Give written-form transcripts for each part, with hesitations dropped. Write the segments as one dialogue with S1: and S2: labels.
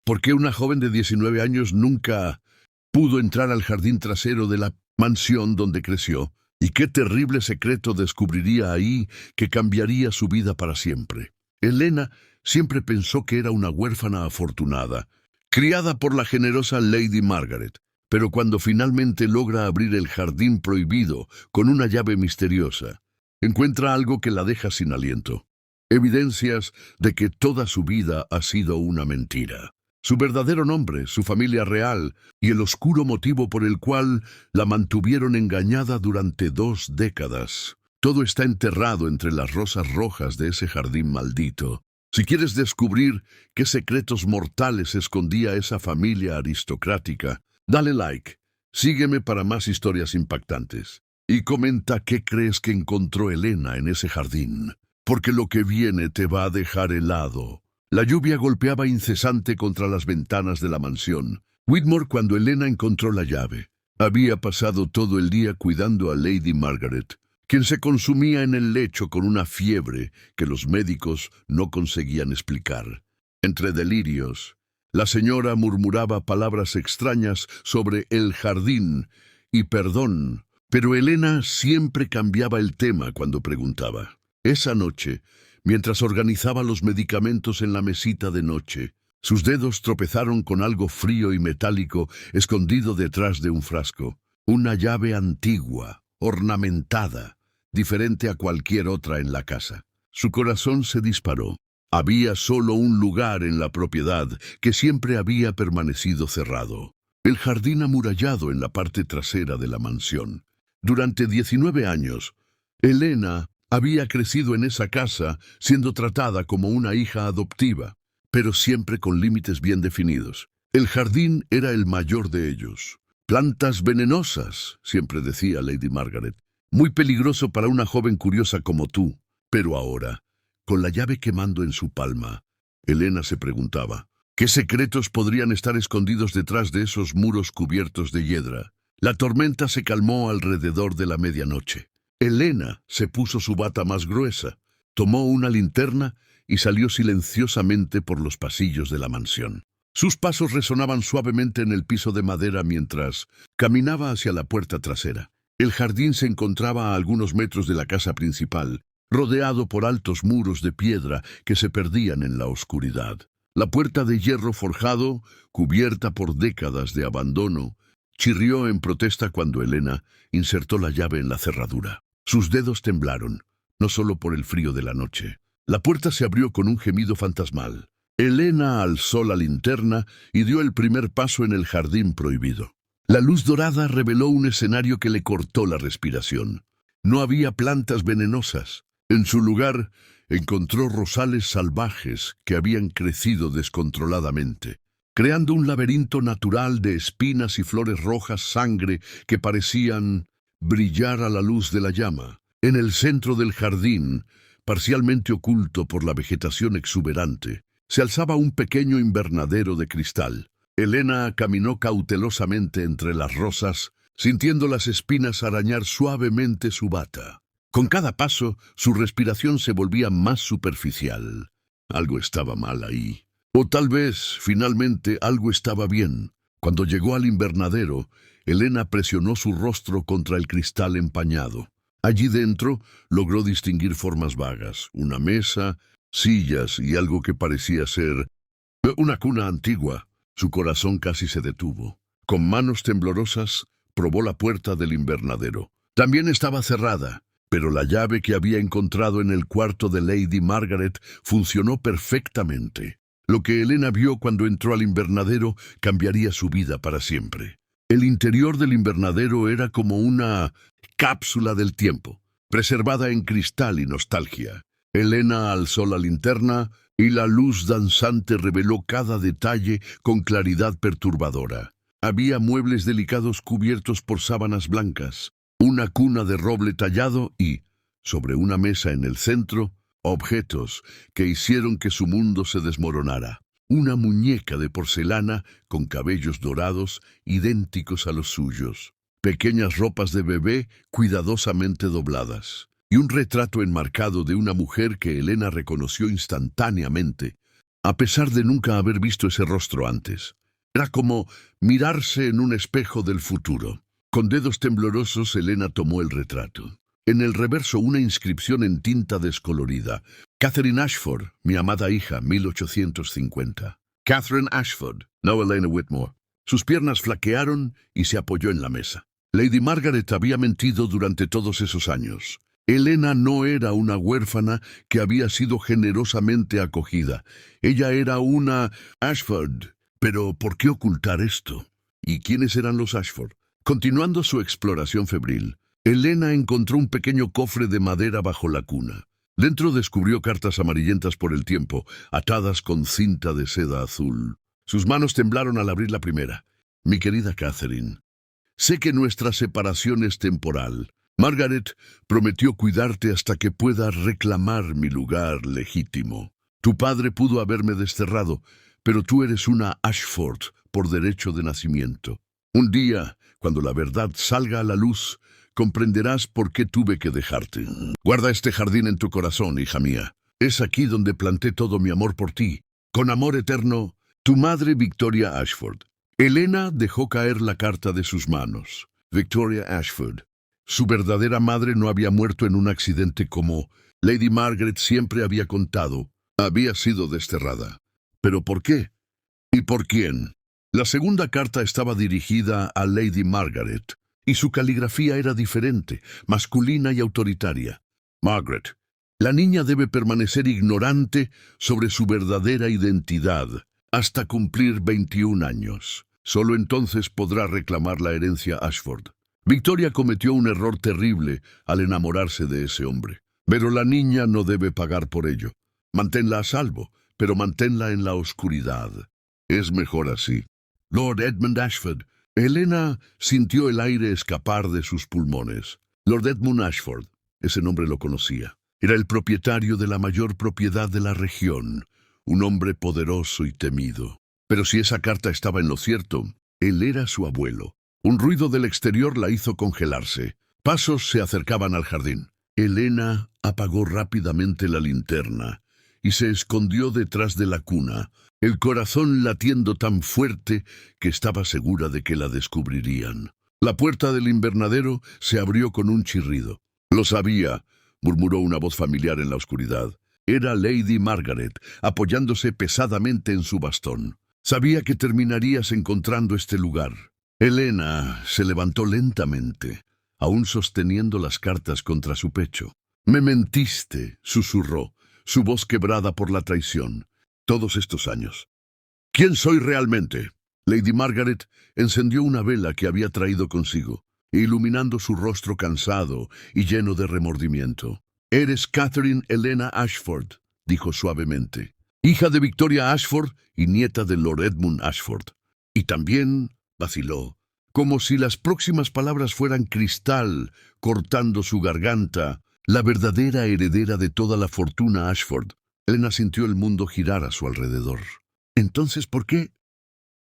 S1: ¿Por qué una joven de 19 años nunca pudo entrar al jardín trasero de la mansión donde creció? ¿Y qué terrible secreto descubriría ahí que cambiaría su vida para siempre? Elena siempre pensó que era una huérfana afortunada, criada por la generosa Lady Margaret, pero cuando finalmente logra abrir el jardín prohibido con una llave misteriosa, encuentra algo que la deja sin aliento. Evidencias de que toda su vida ha sido una mentira. Su verdadero nombre, su familia real y el oscuro motivo por el cual la mantuvieron engañada durante 2 décadas. Todo está enterrado entre las rosas rojas de ese jardín maldito. Si quieres descubrir qué secretos mortales escondía esa familia aristocrática, dale like, sígueme para más historias impactantes. Y comenta qué crees que encontró Elena en ese jardín, porque lo que viene te va a dejar helado. La lluvia golpeaba incesante contra las ventanas de la mansión. Whitmore, cuando Elena encontró la llave, había pasado todo el día cuidando a Lady Margaret, quien se consumía en el lecho con una fiebre que los médicos no conseguían explicar. Entre delirios, la señora murmuraba palabras extrañas sobre el jardín y perdón, pero Elena siempre cambiaba el tema cuando preguntaba. Esa noche, mientras organizaba los medicamentos en la mesita de noche, sus dedos tropezaron con algo frío y metálico escondido detrás de un frasco. Una llave antigua, ornamentada, diferente a cualquier otra en la casa. Su corazón se disparó. Había solo un lugar en la propiedad que siempre había permanecido cerrado: el jardín amurallado en la parte trasera de la mansión. Durante 19 años, Elena había crecido en esa casa siendo tratada como una hija adoptiva, pero siempre con límites bien definidos. El jardín era el mayor de ellos. Plantas venenosas, siempre decía Lady Margaret. Muy peligroso para una joven curiosa como tú. Pero ahora, con la llave quemando en su palma, Elena se preguntaba, ¿qué secretos podrían estar escondidos detrás de esos muros cubiertos de hiedra? La tormenta se calmó alrededor de la medianoche. Elena se puso su bata más gruesa, tomó una linterna y salió silenciosamente por los pasillos de la mansión. Sus pasos resonaban suavemente en el piso de madera mientras caminaba hacia la puerta trasera. El jardín se encontraba a algunos metros de la casa principal, rodeado por altos muros de piedra que se perdían en la oscuridad. La puerta de hierro forjado, cubierta por décadas de abandono, chirrió en protesta cuando Elena insertó la llave en la cerradura. Sus dedos temblaron, no solo por el frío de la noche. La puerta se abrió con un gemido fantasmal. Elena alzó la linterna y dio el primer paso en el jardín prohibido. La luz dorada reveló un escenario que le cortó la respiración. No había plantas venenosas. En su lugar, encontró rosales salvajes que habían crecido descontroladamente, creando un laberinto natural de espinas y flores rojas sangre que parecían brillar a la luz de la llama. En el centro del jardín, parcialmente oculto por la vegetación exuberante, se alzaba un pequeño invernadero de cristal. Elena caminó cautelosamente entre las rosas, sintiendo las espinas arañar suavemente su bata. Con cada paso, su respiración se volvía más superficial. Algo estaba mal ahí. O tal vez, finalmente, algo estaba bien. Cuando llegó al invernadero, Elena presionó su rostro contra el cristal empañado. Allí dentro logró distinguir formas vagas, una mesa, sillas y algo que parecía ser una cuna antigua. Su corazón casi se detuvo. Con manos temblorosas, probó la puerta del invernadero. También estaba cerrada, pero la llave que había encontrado en el cuarto de Lady Margaret funcionó perfectamente. Lo que Elena vio cuando entró al invernadero cambiaría su vida para siempre. El interior del invernadero era como una cápsula del tiempo, preservada en cristal y nostalgia. Elena alzó la linterna y la luz danzante reveló cada detalle con claridad perturbadora. Había muebles delicados cubiertos por sábanas blancas, una cuna de roble tallado y, sobre una mesa en el centro, objetos que hicieron que su mundo se desmoronara. Una muñeca de porcelana con cabellos dorados idénticos a los suyos, pequeñas ropas de bebé cuidadosamente dobladas, y un retrato enmarcado de una mujer que Elena reconoció instantáneamente. a pesar de nunca haber visto ese rostro antes. Era como mirarse en un espejo del futuro. Con dedos temblorosos, Elena tomó el retrato. En el reverso, una inscripción en tinta descolorida. Catherine Ashford, mi amada hija, 1850. Catherine Ashford, no Elena Whitmore. Sus piernas flaquearon y se apoyó en la mesa. Lady Margaret había mentido durante todos esos años. Elena no era una huérfana que había sido generosamente acogida. Ella era una Ashford. Pero, ¿por qué ocultar esto? ¿Y quiénes eran los Ashford? Continuando su exploración febril, Elena encontró un pequeño cofre de madera bajo la cuna. Dentro descubrió cartas amarillentas por el tiempo, atadas con cinta de seda azul. Sus manos temblaron al abrir la primera. Mi querida Catherine, sé que nuestra separación es temporal. Margaret prometió cuidarte hasta que pueda reclamar mi lugar legítimo. Tu padre pudo haberme desterrado, pero tú eres una Ashford por derecho de nacimiento. Un día, cuando la verdad salga a la luz, comprenderás por qué tuve que dejarte. Guarda este jardín en tu corazón, hija mía. Es aquí donde planté todo mi amor por ti. Con amor eterno, tu madre Victoria Ashford. Elena dejó caer la carta de sus manos. Victoria Ashford. Su verdadera madre no había muerto en un accidente como Lady Margaret siempre había contado. Había sido desterrada. ¿Pero por qué? ¿Y por quién? La segunda carta estaba dirigida a Lady Margaret, y su caligrafía era diferente, masculina y autoritaria. Margaret, la niña debe permanecer ignorante sobre su verdadera identidad hasta cumplir 21 años. Solo entonces podrá reclamar la herencia Ashford. Victoria cometió un error terrible al enamorarse de ese hombre, pero la niña no debe pagar por ello. Manténla a salvo, pero manténla en la oscuridad. Es mejor así. Lord Edmund Ashford. Elena sintió el aire escapar de sus pulmones. Lord Edmund Ashford, ese nombre lo conocía. Era el propietario de la mayor propiedad de la región, un hombre poderoso y temido. Pero si esa carta estaba en lo cierto, él era su abuelo. Un ruido del exterior la hizo congelarse. Pasos se acercaban al jardín. Elena apagó rápidamente la linterna y se escondió detrás de la cuna, el corazón latiendo tan fuerte que estaba segura de que la descubrirían. La puerta del invernadero se abrió con un chirrido. «Lo sabía», murmuró una voz familiar en la oscuridad. Era Lady Margaret, apoyándose pesadamente en su bastón. «Sabía que terminarías encontrando este lugar». Elena se levantó lentamente, aún sosteniendo las cartas contra su pecho. «Me mentiste», susurró, su voz quebrada por la traición. «Todos estos años. ¿Quién soy realmente?» Lady Margaret encendió una vela que había traído consigo, iluminando su rostro cansado y lleno de remordimiento. «Eres Catherine Elena Ashford», dijo suavemente, «hija de Victoria Ashford y nieta de Lord Edmund Ashford». Y también vaciló, como si las próximas palabras fueran cristal cortando su garganta, la verdadera heredera de toda la fortuna Ashford. Elena sintió el mundo girar a su alrededor. «¿Entonces por qué?»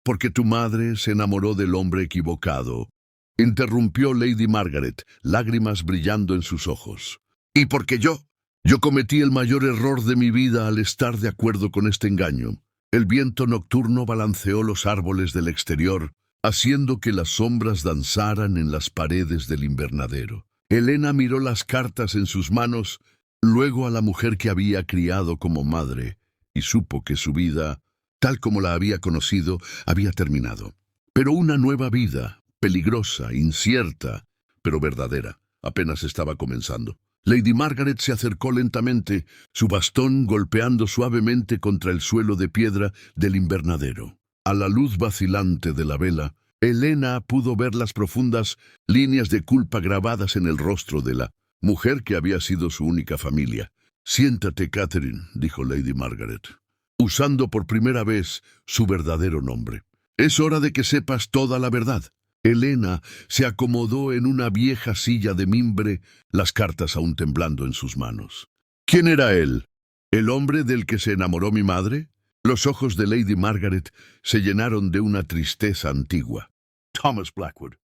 S1: «Porque tu madre se enamoró del hombre equivocado», interrumpió Lady Margaret, lágrimas brillando en sus ojos. «¿Y porque yo cometí el mayor error de mi vida al estar de acuerdo con este engaño?» El viento nocturno balanceó los árboles del exterior, haciendo que las sombras danzaran en las paredes del invernadero. Elena miró las cartas en sus manos, luego a la mujer que había criado como madre, y supo que su vida, tal como la había conocido, había terminado. Pero una nueva vida, peligrosa, incierta, pero verdadera, apenas estaba comenzando. Lady Margaret se acercó lentamente, su bastón golpeando suavemente contra el suelo de piedra del invernadero. A la luz vacilante de la vela, Elena pudo ver las profundas líneas de culpa grabadas en el rostro de la mujer que había sido su única familia. «Siéntate, Catherine», dijo Lady Margaret, usando por primera vez su verdadero nombre. «Es hora de que sepas toda la verdad». Elena se acomodó en una vieja silla de mimbre, las cartas aún temblando en sus manos. «¿Quién era él? ¿El hombre del que se enamoró mi madre?» Los ojos de Lady Margaret se llenaron de una tristeza antigua. «Thomas Blackwood,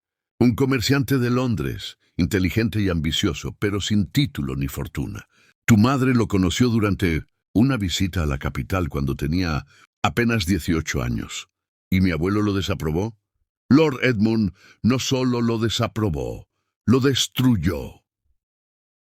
S1: un comerciante de Londres, inteligente y ambicioso, pero sin título ni fortuna. Tu madre lo conoció durante una visita a la capital cuando tenía apenas 18 años. ¿Y mi abuelo lo desaprobó? Lord Edmund no solo lo desaprobó, lo destruyó.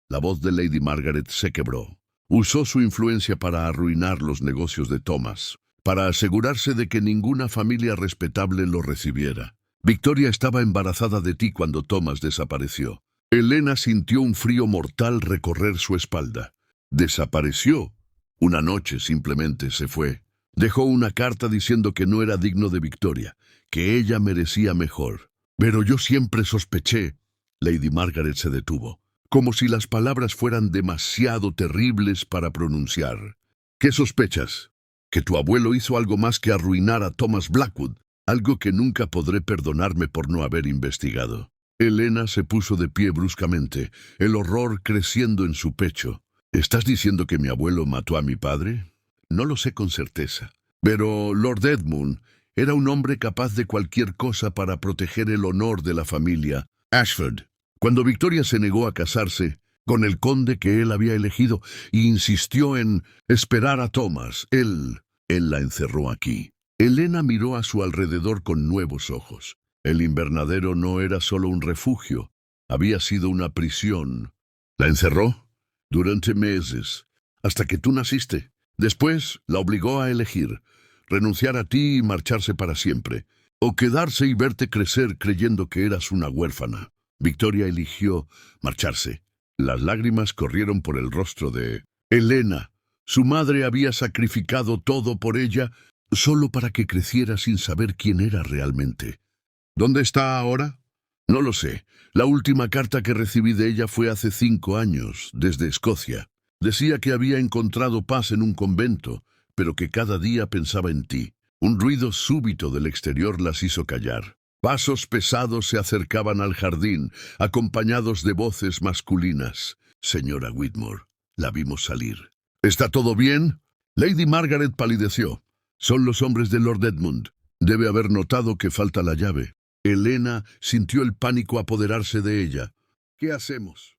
S1: La voz de Lady Margaret se quebró. Usó su influencia para arruinar los negocios de Thomas, para asegurarse de que ninguna familia respetable lo recibiera. Victoria estaba embarazada de ti cuando Thomas desapareció. Helena sintió un frío mortal recorrer su espalda. Desapareció. Una noche simplemente se fue. Dejó una carta diciendo que no era digno de Victoria, que ella merecía mejor. Pero yo siempre sospeché. Lady Margaret se detuvo, como si las palabras fueran demasiado terribles para pronunciar. ¿Qué sospechas? Que tu abuelo hizo algo más que arruinar a Thomas Blackwood, algo que nunca podré perdonarme por no haber investigado. Helena se puso de pie bruscamente, el horror creciendo en su pecho. ¿Estás diciendo que mi abuelo mató a mi padre? No lo sé con certeza. Pero Lord Edmund era un hombre capaz de cualquier cosa para proteger el honor de la familia Ashford. Cuando Victoria se negó a casarse con el conde que él había elegido e insistió en esperar a Thomas, él la encerró aquí. Helena miró a su alrededor con nuevos ojos. El invernadero no era solo un refugio, había sido una prisión. ¿La encerró? Durante meses, hasta que tú naciste. Después la obligó a elegir, renunciar a ti y marcharse para siempre, o quedarse y verte crecer creyendo que eras una huérfana. Victoria eligió marcharse. Las lágrimas corrieron por el rostro de Helena. Su madre había sacrificado todo por ella, solo para que creciera sin saber quién era realmente. ¿Dónde está ahora? No lo sé. La última carta que recibí de ella fue hace 5 años, desde Escocia. Decía que había encontrado paz en un convento, pero que cada día pensaba en ti. Un ruido súbito del exterior las hizo callar. Pasos pesados se acercaban al jardín, acompañados de voces masculinas. Señora Whitmore, la vimos salir. ¿Está todo bien? Lady Margaret palideció. Son los hombres de Lord Edmund. Debe haber notado que falta la llave. Helena sintió el pánico apoderarse de ella. ¿Qué hacemos?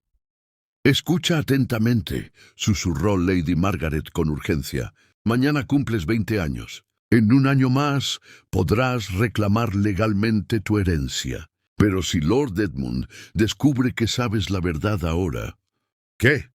S1: Escucha atentamente, susurró Lady Margaret con urgencia. Mañana cumples 20 años. En 1 año más podrás reclamar legalmente tu herencia. Pero si Lord Edmund descubre que sabes la verdad ahora, ¿qué?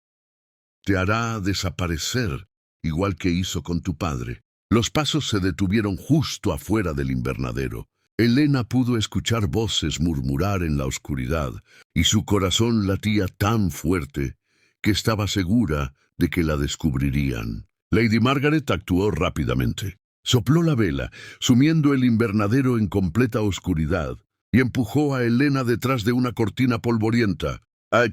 S1: Te hará desaparecer, igual que hizo con tu padre. Los pasos se detuvieron justo afuera del invernadero. Helena pudo escuchar voces murmurar en la oscuridad, y su corazón latía tan fuerte que estaba segura de que la descubrirían. Lady Margaret actuó rápidamente. Sopló la vela, sumiendo el invernadero en completa oscuridad, y empujó a Helena detrás de una cortina polvorienta.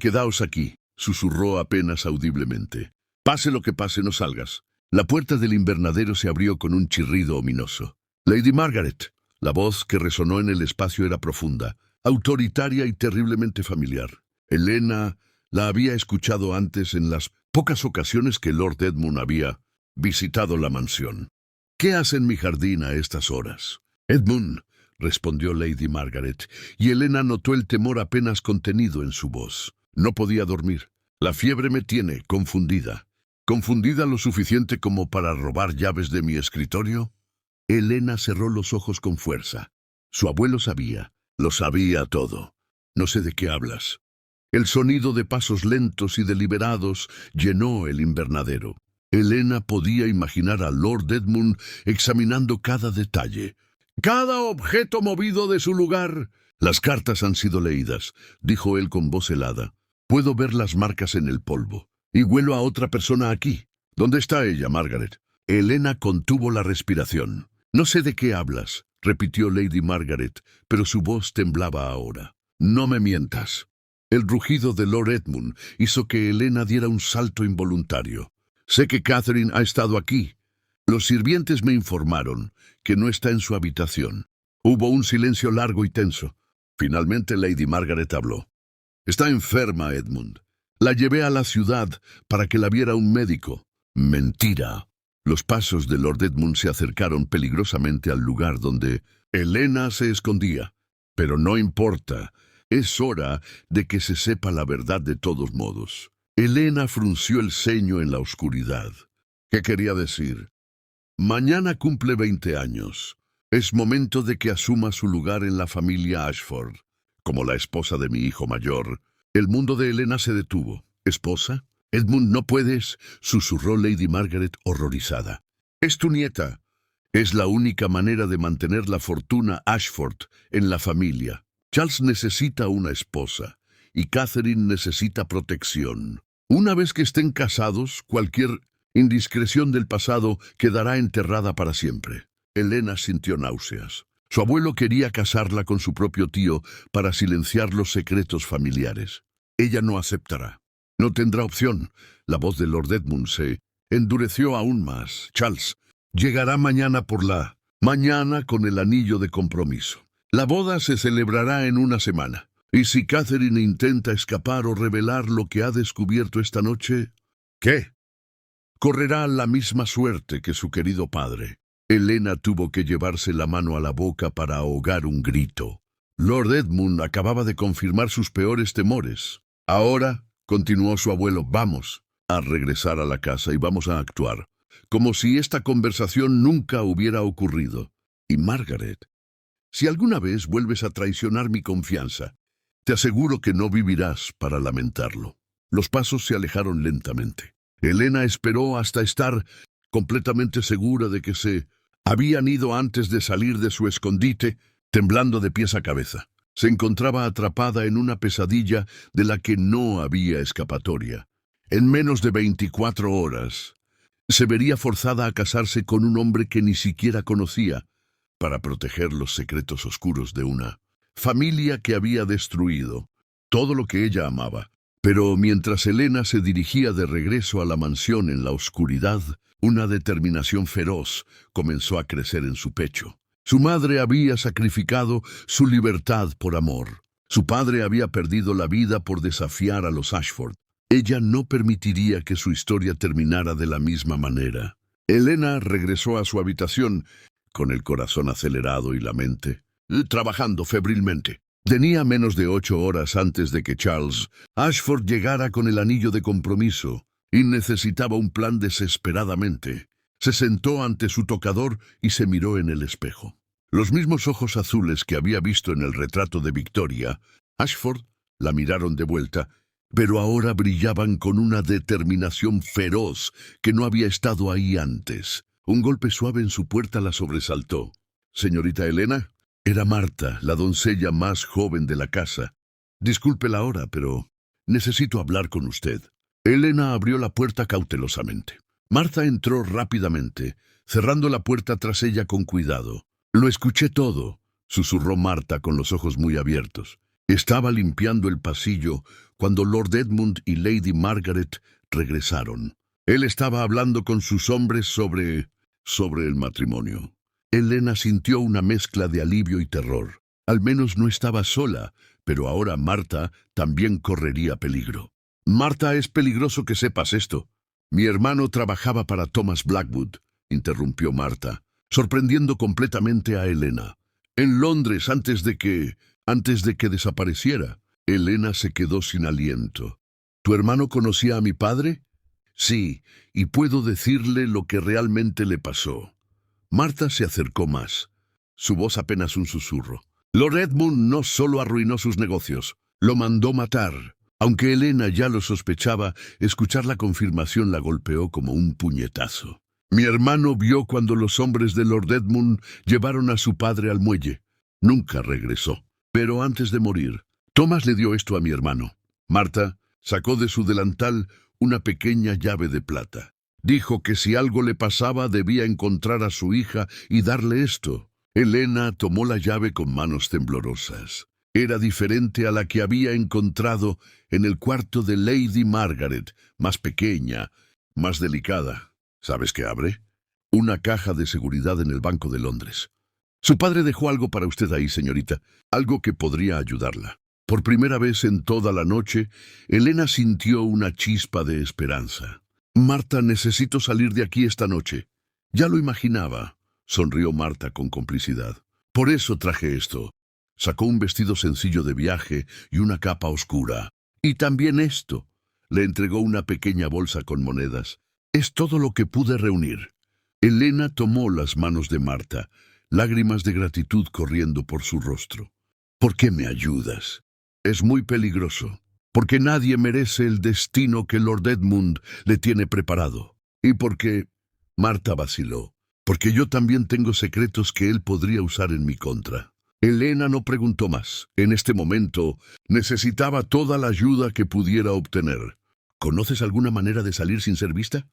S1: Quedaos aquí», susurró apenas audiblemente. «Pase lo que pase, no salgas». La puerta del invernadero se abrió con un chirrido ominoso. «Lady Margaret». La voz que resonó en el espacio era profunda, autoritaria y terriblemente familiar. Helena la había escuchado antes en las pocas ocasiones que Lord Edmund había visitado la mansión. «¿Qué hace en mi jardín a estas horas?» «Edmund», respondió Lady Margaret, y Helena notó el temor apenas contenido en su voz. «No podía dormir. La fiebre me tiene confundida». «¿Confundida lo suficiente como para robar llaves de mi escritorio?» Helena cerró los ojos con fuerza. Su abuelo sabía, lo sabía todo. «No sé de qué hablas». El sonido de pasos lentos y deliberados llenó el invernadero. Helena podía imaginar a Lord Edmund examinando cada detalle, cada objeto movido de su lugar. «Las cartas han sido leídas», dijo él con voz helada. «Puedo ver las marcas en el polvo. Y huelo a otra persona aquí. ¿Dónde está ella, Margaret?» Helena contuvo la respiración. «No sé de qué hablas», repitió Lady Margaret, pero su voz temblaba ahora. «No me mientas». El rugido de Lord Edmund hizo que Helena diera un salto involuntario. «Sé que Catherine ha estado aquí. Los sirvientes me informaron que no está en su habitación». Hubo un silencio largo y tenso. Finalmente Lady Margaret habló. «Está enferma, Edmund. La llevé a la ciudad para que la viera un médico». «Mentira». Los pasos de Lord Edmund se acercaron peligrosamente al lugar donde Helena se escondía. «Pero no importa. Es hora de que se sepa la verdad de todos modos». Helena frunció el ceño en la oscuridad. ¿Qué quería decir? Mañana cumple 20 años. Es momento de que asuma su lugar en la familia Ashford. Como la esposa de mi hijo mayor, el mundo de Helena se detuvo. ¿Esposa? Edmund, no puedes, susurró Lady Margaret horrorizada. Es tu nieta. Es la única manera de mantener la fortuna Ashford en la familia. Charles necesita una esposa y Catherine necesita protección. Una vez que estén casados, cualquier indiscreción del pasado quedará enterrada para siempre. Helena sintió náuseas. Su abuelo quería casarla con su propio tío para silenciar los secretos familiares. Ella no aceptará. No tendrá opción. La voz de Lord Edmund se endureció aún más. Charles llegará mañana mañana con el anillo de compromiso. La boda se celebrará en una semana. Y si Catherine intenta escapar o revelar lo que ha descubierto esta noche, ¿qué? Correrá la misma suerte que su querido padre. Helena tuvo que llevarse la mano a la boca para ahogar un grito. Lord Edmund acababa de confirmar sus peores temores. Ahora, continuó su abuelo, vamos a regresar a la casa y vamos a actuar, como si esta conversación nunca hubiera ocurrido. Y Margaret, si alguna vez vuelves a traicionar mi confianza, te aseguro que no vivirás para lamentarlo. Los pasos se alejaron lentamente. Helena esperó hasta estar completamente segura de que se habían ido antes de salir de su escondite, temblando de pies a cabeza. Se encontraba atrapada en una pesadilla de la que no había escapatoria. En menos de 24 horas, se vería forzada a casarse con un hombre que ni siquiera conocía para proteger los secretos oscuros de una familia que había destruido todo lo que ella amaba. Pero mientras Helena se dirigía de regreso a la mansión en la oscuridad, una determinación feroz comenzó a crecer en su pecho. Su madre había sacrificado su libertad por amor. Su padre había perdido la vida por desafiar a los Ashford. Ella no permitiría que su historia terminara de la misma manera. Helena regresó a su habitación con el corazón acelerado y la mente trabajando febrilmente. Tenía menos de 8 horas antes de que Charles Ashford llegara con el anillo de compromiso y necesitaba un plan desesperadamente. Se sentó ante su tocador y se miró en el espejo. Los mismos ojos azules que había visto en el retrato de Victoria, Ashford la miraron de vuelta, pero ahora brillaban con una determinación feroz que no había estado ahí antes. Un golpe suave en su puerta la sobresaltó. «Señorita Helena». Era Marta, la doncella más joven de la casa. «Disculpe la hora, pero necesito hablar con usted». Helena abrió la puerta cautelosamente. Marta entró rápidamente, cerrando la puerta tras ella con cuidado. «Lo escuché todo», susurró Marta con los ojos muy abiertos. Estaba limpiando el pasillo cuando Lord Edmund y Lady Margaret regresaron. Él estaba hablando con sus hombres sobre el matrimonio. Helena sintió una mezcla de alivio y terror. Al menos no estaba sola, pero ahora Marta también correría peligro. «Marta, es peligroso que sepas esto. Mi hermano trabajaba para Thomas Blackwood», interrumpió Marta, sorprendiendo completamente a Helena. «En Londres, antes de que desapareciera». Helena se quedó sin aliento. «¿Tu hermano conocía a mi padre?» «Sí, y puedo decirle lo que realmente le pasó». Marta se acercó más, su voz apenas un susurro. «Lord Edmund no solo arruinó sus negocios, lo mandó matar». Aunque Helena ya lo sospechaba, escuchar la confirmación la golpeó como un puñetazo. «Mi hermano vio cuando los hombres de Lord Edmund llevaron a su padre al muelle. Nunca regresó. Pero antes de morir, Thomas le dio esto a mi hermano». Marta sacó de su delantal una pequeña llave de plata. Dijo que si algo le pasaba debía encontrar a su hija y darle esto. Helena tomó la llave con manos temblorosas. Era diferente a la que había encontrado en el cuarto de Lady Margaret, más pequeña, más delicada. ¿Sabes qué abre? Una caja de seguridad en el Banco de Londres. Su padre dejó algo para usted ahí, señorita, algo que podría ayudarla. Por primera vez en toda la noche, Helena sintió una chispa de esperanza. «Marta, necesito salir de aquí esta noche». «Ya lo imaginaba», sonrió Marta con complicidad. «Por eso traje esto». Sacó un vestido sencillo de viaje y una capa oscura. «Y también esto». Le entregó una pequeña bolsa con monedas. Es todo lo que pude reunir. Elena tomó las manos de Marta, lágrimas de gratitud corriendo por su rostro. ¿Por qué me ayudas? Es muy peligroso, porque nadie merece el destino que Lord Edmund le tiene preparado. Y porque... Marta vaciló. Porque yo también tengo secretos que él podría usar en mi contra. Elena no preguntó más. En este momento necesitaba toda la ayuda que pudiera obtener. ¿Conoces alguna manera de salir sin ser vista?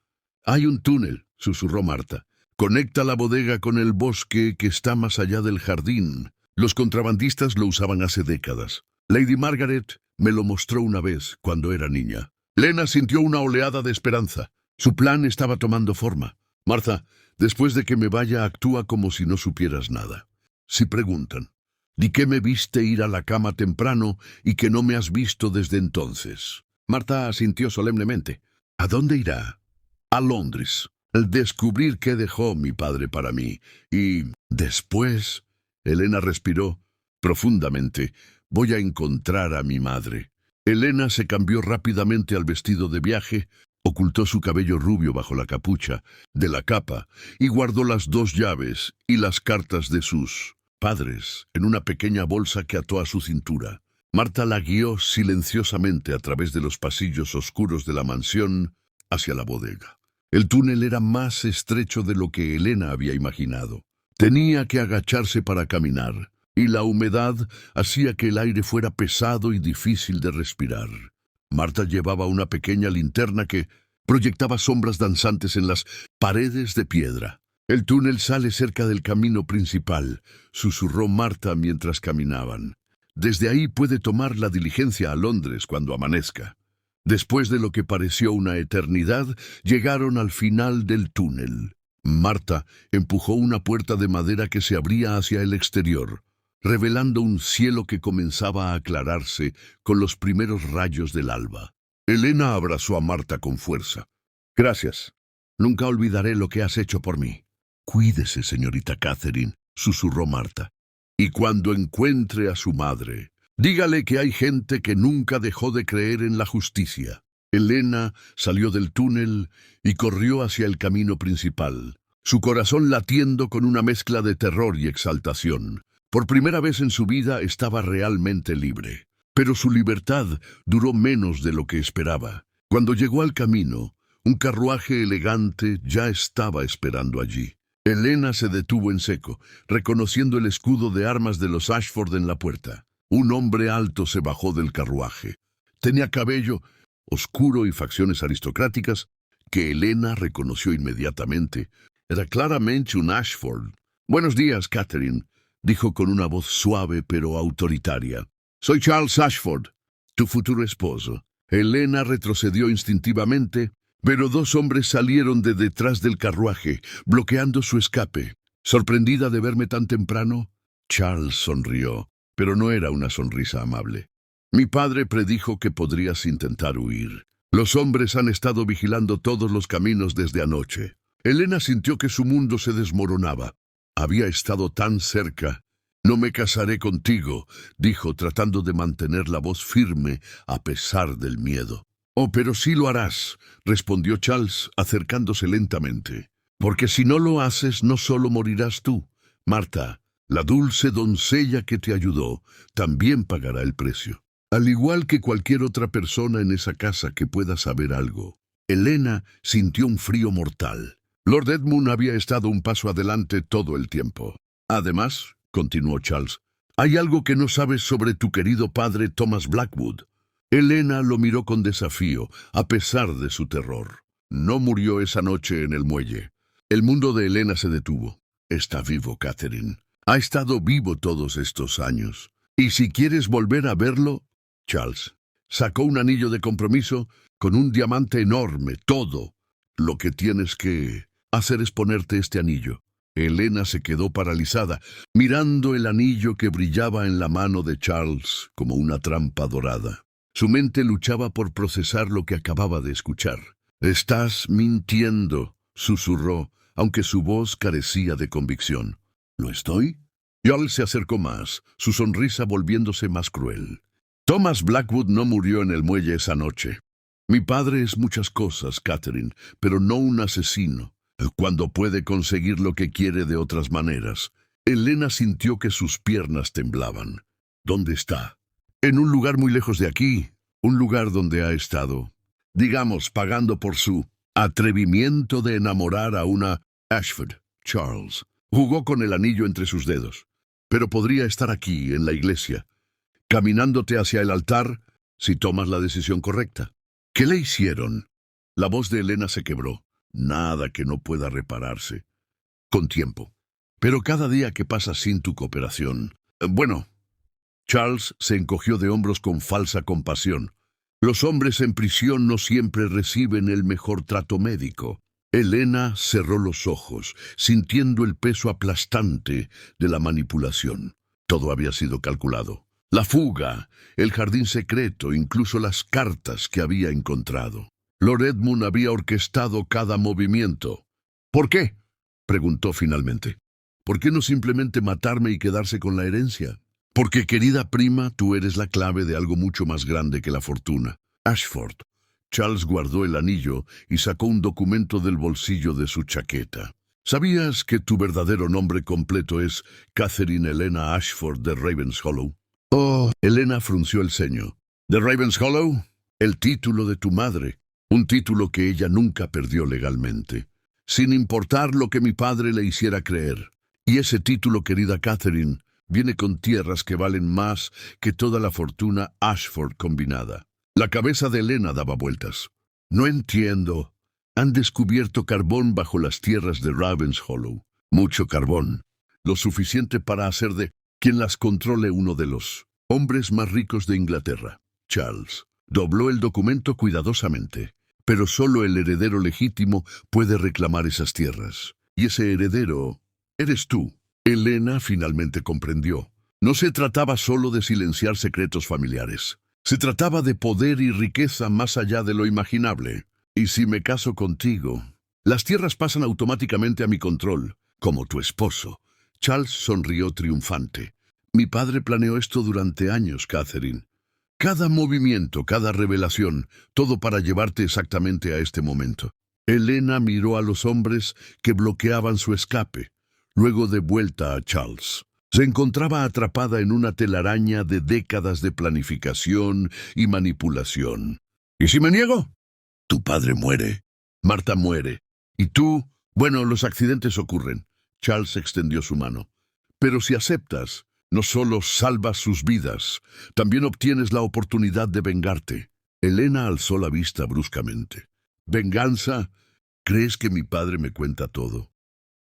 S1: Hay un túnel, susurró Marta. Conecta la bodega con el bosque que está más allá del jardín. Los contrabandistas lo usaban hace décadas. Lady Margaret me lo mostró una vez, cuando era niña. Lena sintió una oleada de esperanza. Su plan estaba tomando forma. Marta, después de que me vaya, actúa como si no supieras nada. Si preguntan, di que me viste ir a la cama temprano y que no me has visto desde entonces. Marta asintió solemnemente. ¿A dónde irá? A Londres. Al descubrir qué dejó mi padre para mí. Y después... Elena respiró profundamente. Voy a encontrar a mi madre. Elena se cambió rápidamente al vestido de viaje, ocultó su cabello rubio bajo la capucha de la capa y guardó las 2 llaves y las cartas de sus padres en una pequeña bolsa que ató a su cintura. Marta la guió silenciosamente a través de los pasillos oscuros de la mansión hacia la bodega. El túnel era más estrecho de lo que Elena había imaginado. Tenía que agacharse para caminar, y la humedad hacía que el aire fuera pesado y difícil de respirar. Marta llevaba una pequeña linterna que proyectaba sombras danzantes en las paredes de piedra. El túnel sale cerca del camino principal, susurró Marta mientras caminaban. Desde ahí puede tomar la diligencia a Londres cuando amanezca. Después de lo que pareció una eternidad, llegaron al final del túnel. Marta empujó una puerta de madera que se abría hacia el exterior, revelando un cielo que comenzaba a aclararse con los primeros rayos del alba. Elena abrazó a Marta con fuerza. Gracias. Nunca olvidaré lo que has hecho por mí. Cuídese, señorita Catherine, susurró Marta. Y cuando encuentre a su madre, dígale que hay gente que nunca dejó de creer en la justicia. Elena salió del túnel y corrió hacia el camino principal, su corazón latiendo con una mezcla de terror y exaltación. Por primera vez en su vida estaba realmente libre. Pero su libertad duró menos de lo que esperaba. Cuando llegó al camino, un carruaje elegante ya estaba esperando allí. Elena se detuvo en seco, reconociendo el escudo de armas de los Ashford en la puerta. Un hombre alto se bajó del carruaje. Tenía cabello oscuro y facciones aristocráticas que Elena reconoció inmediatamente. Era claramente un Ashford. «Buenos días, Catherine», dijo con una voz suave pero autoritaria. «Soy Charles Ashford, tu futuro esposo». Elena retrocedió instintivamente, pero 2 hombres salieron de detrás del carruaje, bloqueando su escape. «¿Sorprendida de verme tan temprano?» Charles sonrió, pero no era una sonrisa amable. «Mi padre predijo que podrías intentar huir. Los hombres han estado vigilando todos los caminos desde anoche». Elena sintió que su mundo se desmoronaba. Había estado tan cerca. «No me casaré contigo», dijo, tratando de mantener la voz firme a pesar del miedo. «Oh, pero sí lo harás», respondió Charles, acercándose lentamente. «Porque si no lo haces, no solo morirás tú. Marta, la dulce doncella que te ayudó, también pagará el precio. Al igual que cualquier otra persona en esa casa que pueda saber algo». Elena sintió un frío mortal. Lord Edmund había estado un paso adelante todo el tiempo. «Además», continuó Charles, «hay algo que no sabes sobre tu querido padre Thomas Blackwood». Elena lo miró con desafío, a pesar de su terror. No murió esa noche en el muelle. El mundo de Elena se detuvo. «Está vivo, Catherine. Ha estado vivo todos estos años. Y si quieres volver a verlo...» Charles sacó un anillo de compromiso con un diamante enorme, todo. «Lo que tienes que hacer es ponerte este anillo». Elena se quedó paralizada, mirando el anillo que brillaba en la mano de Charles como una trampa dorada. Su mente luchaba por procesar lo que acababa de escuchar. «Estás mintiendo», susurró, aunque su voz carecía de convicción. «¿Lo estoy?» Charles se acercó más, su sonrisa volviéndose más cruel. «Thomas Blackwood no murió en el muelle esa noche. Mi padre es muchas cosas, Catherine, pero no un asesino, cuando puede conseguir lo que quiere de otras maneras. Elena sintió que sus piernas temblaban. ¿Dónde está? En un lugar muy lejos de aquí, un lugar donde ha estado, digamos, pagando por su atrevimiento de enamorar a una Ashford. Charles jugó con el anillo entre sus dedos. Pero podría estar aquí, en la iglesia, caminándote hacia el altar, si tomas la decisión correcta. ¿Qué le hicieron? La voz de Elena se quebró. Nada que no pueda repararse. Con tiempo. Pero cada día que pasa sin tu cooperación... Bueno, Charles se encogió de hombros con falsa compasión. Los hombres en prisión no siempre reciben el mejor trato médico. Elena cerró los ojos, sintiendo el peso aplastante de la manipulación. Todo había sido calculado. La fuga, el jardín secreto, incluso las cartas que había encontrado. Lord Edmund había orquestado cada movimiento. ¿Por qué?, preguntó finalmente. ¿Por qué no simplemente matarme y quedarse con la herencia? Porque, querida prima, tú eres la clave de algo mucho más grande que la fortuna. Ashford. Charles guardó el anillo y sacó un documento del bolsillo de su chaqueta. ¿Sabías que tu verdadero nombre completo es Catherine Elena Ashford de Ravenshollow? Oh, Elena frunció el ceño. ¿De Ravenshollow? El título de tu madre. Un título que ella nunca perdió legalmente, sin importar lo que mi padre le hiciera creer. Y ese título, querida Catherine, viene con tierras que valen más que toda la fortuna Ashford combinada. La cabeza de Elena daba vueltas. No entiendo. Han descubierto carbón bajo las tierras de Ravenshollow. Mucho carbón. Lo suficiente para hacer de quien las controle uno de los hombres más ricos de Inglaterra. Charles dobló el documento cuidadosamente. Pero solo el heredero legítimo puede reclamar esas tierras. Y ese heredero eres tú. Elena finalmente comprendió. No se trataba solo de silenciar secretos familiares. Se trataba de poder y riqueza más allá de lo imaginable. Y si me caso contigo, las tierras pasan automáticamente a mi control, como tu esposo. Charles sonrió triunfante. Mi padre planeó esto durante años, Catherine. Cada movimiento, cada revelación, todo para llevarte exactamente a este momento. Elena miró a los hombres que bloqueaban su escape, luego de vuelta a Charles. Se encontraba atrapada en una telaraña de décadas de planificación y manipulación. ¿Y si me niego? Tu padre muere. Marta muere. Y tú, bueno, los accidentes ocurren. Charles extendió su mano. Pero si aceptas, no solo salvas sus vidas, también obtienes la oportunidad de vengarte. Elena alzó la vista bruscamente. ¿Venganza? ¿Crees que mi padre me cuenta todo?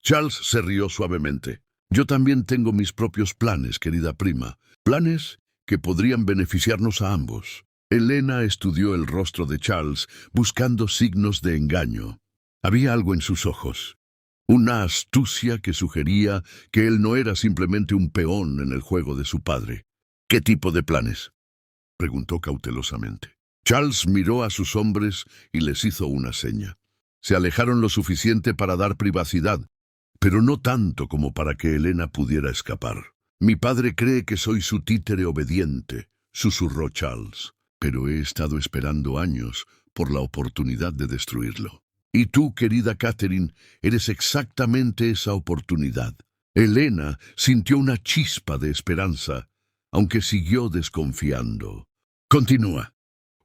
S1: Charles se rió suavemente. Yo también tengo mis propios planes, querida prima. Planes que podrían beneficiarnos a ambos. Elena estudió el rostro de Charles, buscando signos de engaño. Había algo en sus ojos. Una astucia que sugería que él no era simplemente un peón en el juego de su padre. ¿Qué tipo de planes?, preguntó cautelosamente. Charles miró a sus hombres y les hizo una seña. Se alejaron lo suficiente para dar privacidad, pero no tanto como para que Elena pudiera escapar. Mi padre cree que soy su títere obediente, susurró Charles, pero he estado esperando años por la oportunidad de destruirlo. Y tú, querida Catherine, eres exactamente esa oportunidad. Elena sintió una chispa de esperanza, aunque siguió desconfiando. Continúa.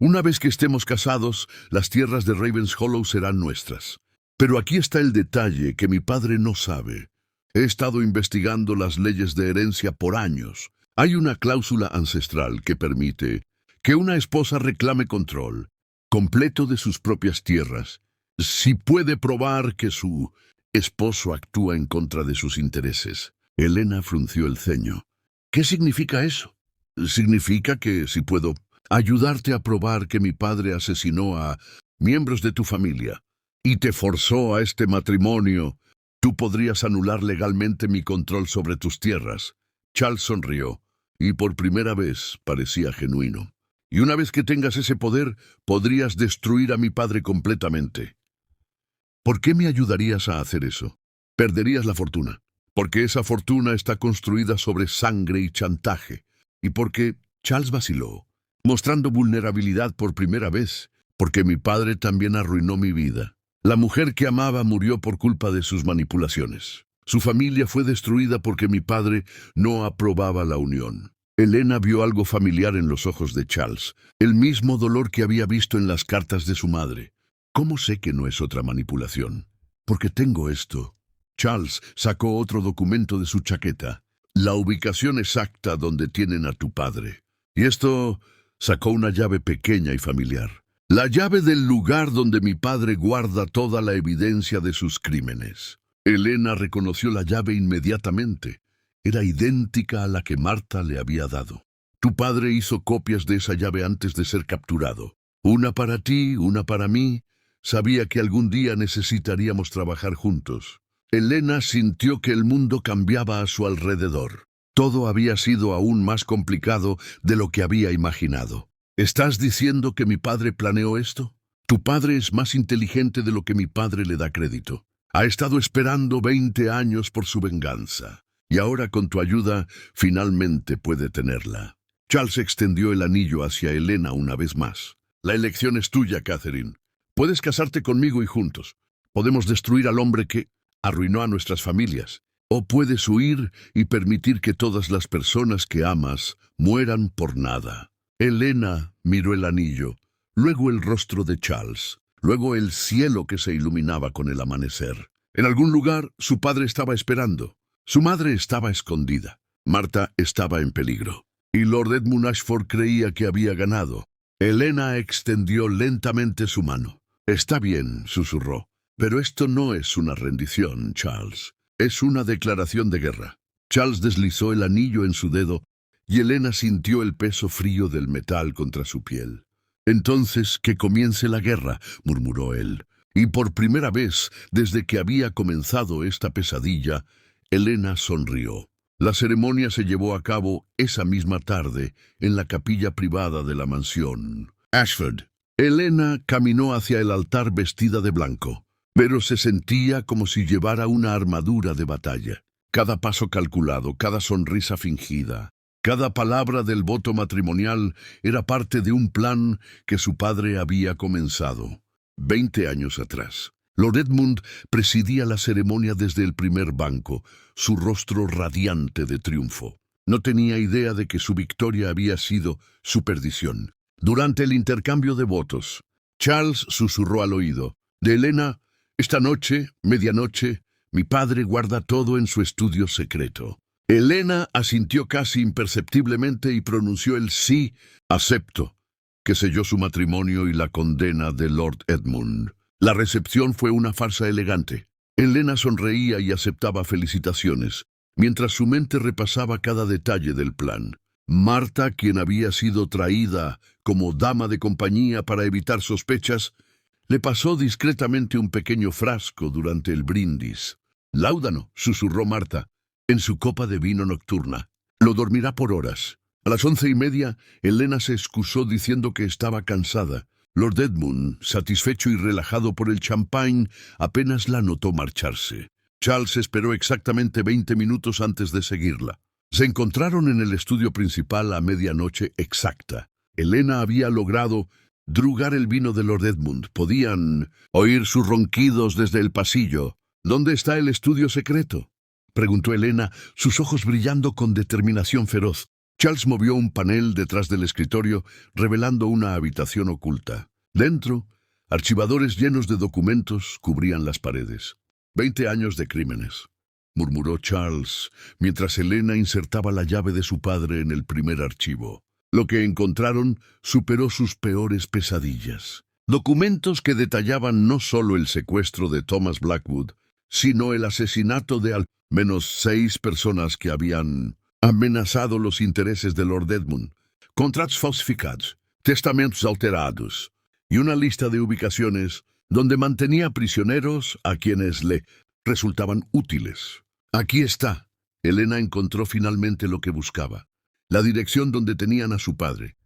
S1: Una vez que estemos casados, las tierras de Ravenshollow serán nuestras. Pero aquí está el detalle que mi padre no sabe. He estado investigando las leyes de herencia por años. Hay una cláusula ancestral que permite que una esposa reclame control completo de sus propias tierras, si puede probar que su esposo actúa en contra de sus intereses. Elena frunció el ceño. ¿Qué significa eso? Significa que si puedo ayudarte a probar que mi padre asesinó a miembros de tu familia y te forzó a este matrimonio, tú podrías anular legalmente mi control sobre tus tierras. Charles sonrió, y por primera vez parecía genuino. Y una vez que tengas ese poder, podrías destruir a mi padre completamente. ¿Por qué me ayudarías a hacer eso? Perderías la fortuna, porque esa fortuna está construida sobre sangre y chantaje, y porque Charles vaciló, mostrando vulnerabilidad por primera vez, porque mi padre también arruinó mi vida. La mujer que amaba murió por culpa de sus manipulaciones. Su familia fue destruida porque mi padre no aprobaba la unión. Elena vio algo familiar en los ojos de Charles, el mismo dolor que había visto en las cartas de su madre. ¿Cómo sé que no es otra manipulación? Porque tengo esto. Charles sacó otro documento de su chaqueta, la ubicación exacta donde tienen a tu padre. Y esto sacó una llave pequeña y familiar. La llave del lugar donde mi padre guarda toda la evidencia de sus crímenes. Elena reconoció la llave inmediatamente. Era idéntica a la que Marta le había dado. Tu padre hizo copias de esa llave antes de ser capturado. Una para ti, una para mí. Sabía que algún día necesitaríamos trabajar juntos. Elena sintió que el mundo cambiaba a su alrededor. Todo había sido aún más complicado de lo que había imaginado. ¿Estás diciendo que mi padre planeó esto? Tu padre es más inteligente de lo que mi padre le da crédito. Ha estado esperando 20 años por su venganza. Y ahora con tu ayuda, finalmente puede tenerla. Charles extendió el anillo hacia Elena una vez más. La elección es tuya, Catherine. Puedes casarte conmigo y juntos. Podemos destruir al hombre que arruinó a nuestras familias. O puedes huir y permitir que todas las personas que amas mueran por nada. Elena miró el anillo, luego el rostro de Charles, luego el cielo que se iluminaba con el amanecer. En algún lugar su padre estaba esperando. Su madre estaba escondida. Marta estaba en peligro. Y Lord Edmund Ashford creía que había ganado. Elena extendió lentamente su mano. «Está bien», susurró. «Pero esto no es una rendición, Charles. Es una declaración de guerra». Charles deslizó el anillo en su dedo y Elena sintió el peso frío del metal contra su piel. «Entonces, que comience la guerra», murmuró él. Y por primera vez, desde que había comenzado esta pesadilla, Elena sonrió. La ceremonia se llevó a cabo esa misma tarde en la capilla privada de la mansión Ashford. Elena caminó hacia el altar vestida de blanco, pero se sentía como si llevara una armadura de batalla. Cada paso calculado, cada sonrisa fingida, cada palabra del voto matrimonial era parte de un plan que su padre había comenzado 20 años atrás. Lord Edmund presidía la ceremonia desde el primer banco, su rostro radiante de triunfo. No tenía idea de que su victoria había sido su perdición. Durante el intercambio de votos, Charles susurró al oído de Elena: «Esta noche, medianoche, mi padre guarda todo en su estudio secreto». Elena asintió casi imperceptiblemente y pronunció el «sí, acepto», que selló su matrimonio y la condena de Lord Edmund. La recepción fue una farsa elegante. Elena sonreía y aceptaba felicitaciones, mientras su mente repasaba cada detalle del plan. Marta, quien había sido traída como dama de compañía para evitar sospechas, le pasó discretamente un pequeño frasco durante el brindis. «Láudano», susurró Marta, en su copa de vino nocturna. «Lo dormirá por horas». A las 11:30, Elena se excusó diciendo que estaba cansada. Lord Edmund, satisfecho y relajado por el champán, apenas la notó marcharse. Charles esperó exactamente 20 minutos antes de seguirla. Se encontraron en el estudio principal a medianoche exacta. Elena había logrado drugar el vino de Lord Edmund. Podían oír sus ronquidos desde el pasillo. «¿Dónde está el estudio secreto?», preguntó Elena, sus ojos brillando con determinación feroz. Charles movió un panel detrás del escritorio, revelando una habitación oculta. Dentro, archivadores llenos de documentos cubrían las paredes. 20 años de crímenes, murmuró Charles, mientras Elena insertaba la llave de su padre en el primer archivo. Lo que encontraron superó sus peores pesadillas. Documentos que detallaban no solo el secuestro de Thomas Blackwood, sino el asesinato de al menos 6 personas que habían amenazado los intereses de Lord Edmund, contratos falsificados, testamentos alterados y una lista de ubicaciones donde mantenía prisioneros a quienes le resultaban útiles. «Aquí está». Elena encontró finalmente lo que buscaba, la dirección donde tenían a su padre,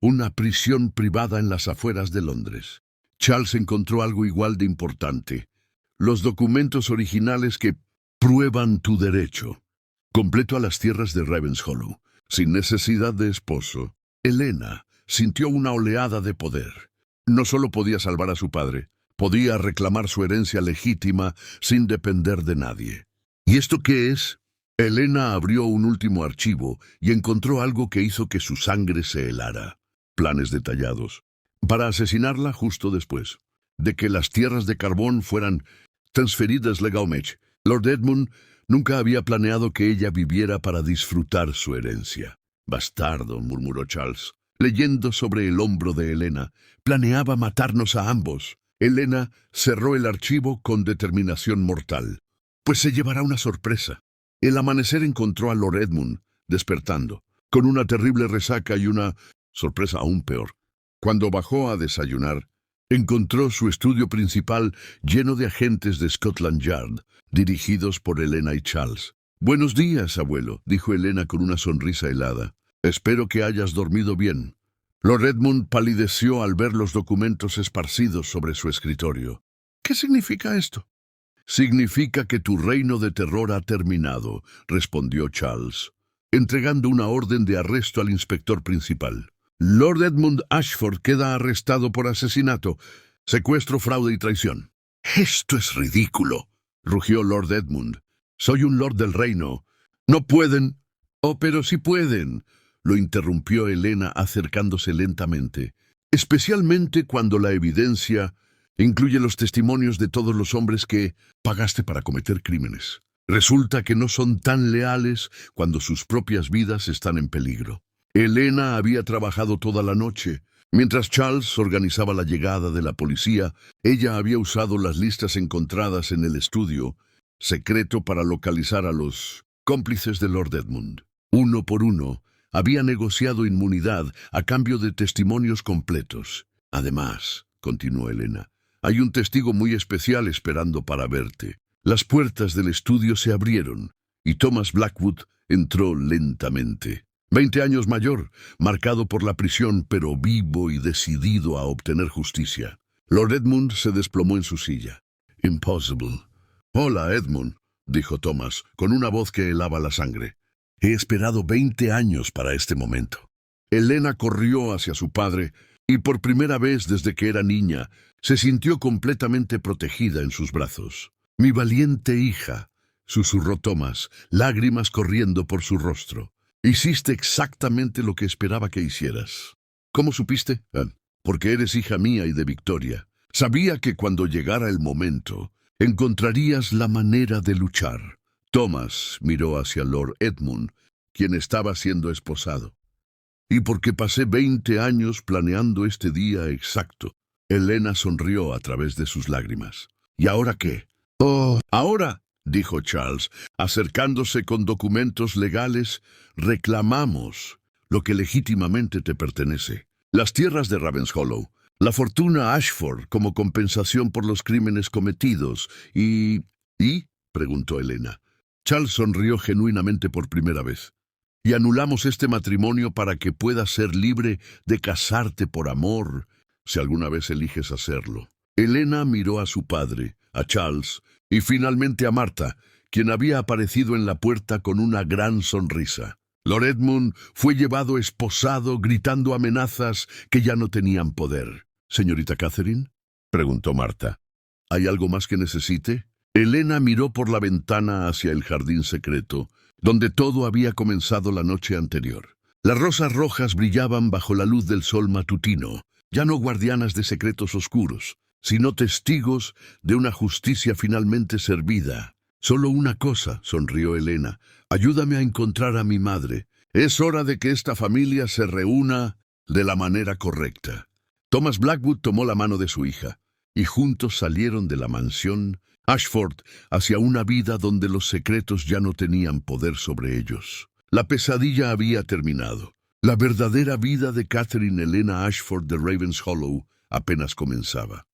S1: una prisión privada en las afueras de Londres. Charles encontró algo igual de importante: los documentos originales que prueban tu derecho completo a las tierras de Ravenshollow, sin necesidad de esposo. Elena sintió una oleada de poder. No solo podía salvar a su padre, podía reclamar su herencia legítima sin depender de nadie. ¿Y esto qué es? Elena abrió un último archivo y encontró algo que hizo que su sangre se helara. Planes detallados. Para asesinarla justo después de que las tierras de carbón fueran transferidas legalmente. Lord Edmund nunca había planeado que ella viviera para disfrutar su herencia. Bastardo, murmuró Charles, leyendo sobre el hombro de Elena. Planeaba matarnos a ambos. Elena cerró el archivo con determinación mortal. Pues se llevará una sorpresa. El amanecer encontró a Lord Edmund despertando, con una terrible resaca y una sorpresa aún peor. Cuando bajó a desayunar, encontró su estudio principal lleno de agentes de Scotland Yard, dirigidos por Elena y Charles. «Buenos días, abuelo», dijo Elena con una sonrisa helada. «Espero que hayas dormido bien». Lord Edmund palideció al ver los documentos esparcidos sobre su escritorio. «¿Qué significa esto?» «Significa que tu reino de terror ha terminado», respondió Charles, entregando una orden de arresto al inspector principal. «Lord Edmund Ashford queda arrestado por asesinato, secuestro, fraude y traición». «Esto es ridículo», rugió Lord Edmund. «Soy un lord del reino. No pueden». «Oh, pero sí pueden», lo interrumpió Elena acercándose lentamente, «especialmente cuando la evidencia incluye los testimonios de todos los hombres que pagaste para cometer crímenes. Resulta que no son tan leales cuando sus propias vidas están en peligro». Elena había trabajado toda la noche. Mientras Charles organizaba la llegada de la policía, ella había usado las listas encontradas en el estudio secreto para localizar a los cómplices de Lord Edmund. Uno por uno, había negociado inmunidad a cambio de testimonios completos. «Además», continuó Elena, «hay un testigo muy especial esperando para verte». Las puertas del estudio se abrieron y Thomas Blackwood entró lentamente. 20 años mayor, marcado por la prisión, pero vivo y decidido a obtener justicia. Lord Edmund se desplomó en su silla. «Impossible». «Hola, Edmund», dijo Thomas, con una voz que helaba la sangre. «He esperado 20 años para este momento». Elena corrió hacia su padre y por primera vez desde que era niña se sintió completamente protegida en sus brazos. «Mi valiente hija», susurró Thomas, lágrimas corriendo por su rostro. «Hiciste exactamente lo que esperaba que hicieras». «¿Cómo supiste?» «Porque eres hija mía y de Victoria. Sabía que cuando llegara el momento, encontrarías la manera de luchar». Thomas miró hacia Lord Edmund, quien estaba siendo esposado. «Y porque pasé 20 años planeando este día exacto». Elena sonrió a través de sus lágrimas. «¿Y ahora qué?» «Oh, ahora», dijo Charles, acercándose con documentos legales, «reclamamos lo que legítimamente te pertenece. Las tierras de Ravenshollow, la fortuna Ashford como compensación por los crímenes cometidos y...» «¿Y?», preguntó Elena. Charles sonrió genuinamente por primera vez. «Y anulamos este matrimonio para que puedas ser libre de casarte por amor, si alguna vez eliges hacerlo». Elena miró a su padre, a Charles y finalmente a Marta, quien había aparecido en la puerta con una gran sonrisa. Lord Edmund fue llevado esposado, gritando amenazas que ya no tenían poder. «¿Señorita Catherine?», preguntó Marta. «¿Hay algo más que necesite?» Elena miró por la ventana hacia el jardín secreto, donde todo había comenzado la noche anterior. Las rosas rojas brillaban bajo la luz del sol matutino, ya no guardianas de secretos oscuros, sino testigos de una justicia finalmente servida. «Solo una cosa», sonrió Elena, «ayúdame a encontrar a mi madre. Es hora de que esta familia se reúna de la manera correcta». Thomas Blackwood tomó la mano de su hija, y juntos salieron de la mansión Ashford hacia una vida donde los secretos ya no tenían poder sobre ellos. La pesadilla había terminado. La verdadera vida de Catherine Elena Ashford de Ravenshollow apenas comenzaba.